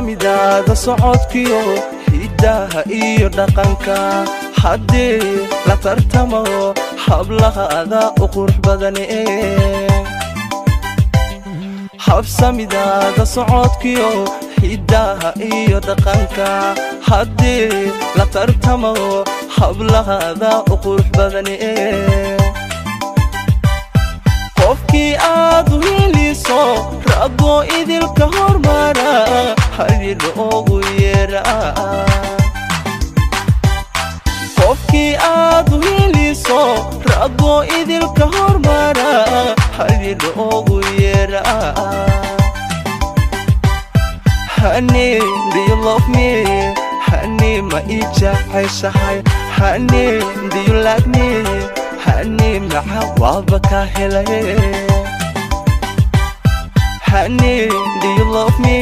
habsamidaada socodkiyo hidaha iyo dhaqanka haddii la tartamo hablahaada u qurux badane habsamidaada socodkiyo hidaha iyo dhaqanka haddii la tartamo hablahaada u qurux badane qofkii aad u heliso raggo idilka hormara haddii loogu yeeraa qofkii aad u heliso raggo idilka hormara haddii loogu yeeraa Honey, do you love me? Honey, ma ijeceshahay Honey, do you like me? Honey, maxa waaba ka helay Honey, do you love me?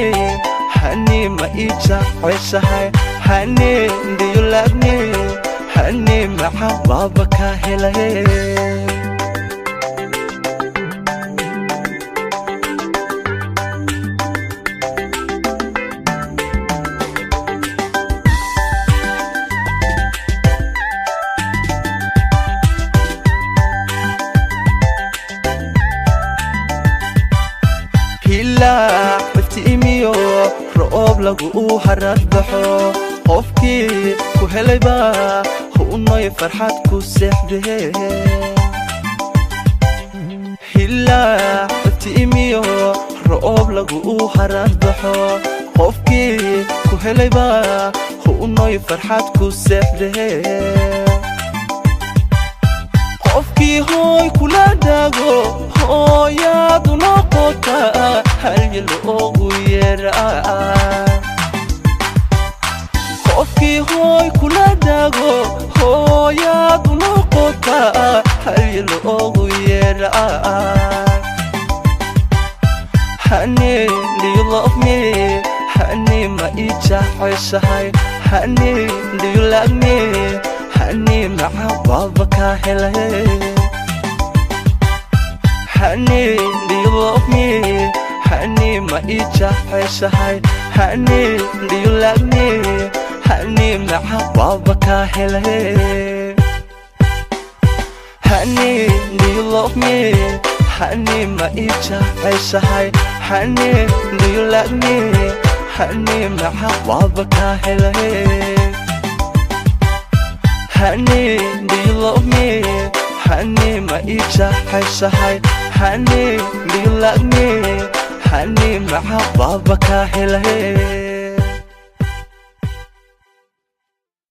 Honey, ma ijeceshahay Honey, do you like me? Honey, maxa waaba ka helay افتئميو رؤوب لقو حرات بحو قفكي كهلي با هو نوي فرحات كو سحبه هلا افتئميو رؤوب لقو حرات بحو قفكي كهلي با هو نوي فرحات كو سحبه قفكي هوي كلا داغو هويا دو نقطة هل لoogu yeeraa qofkii hooy kula dago hooyadu noqota hal loogu yeeraa Honey, do you love me? Honey, ma ijeceshahay Honey, do you like me? Honey, maxa waaba ka helay Honey, do you love me? Honey, ma ijeceshahay Honey, do you like me? Honey, maxa waaba ka helay Honey, do you love me? Honey, ma ijeceshahay Honey, do you like me? Honey, maxa waaba ka helay Honey, do you love me? Honey, ma ijeceshahay Honey, do you like me? Honey, maxa waaba ka helay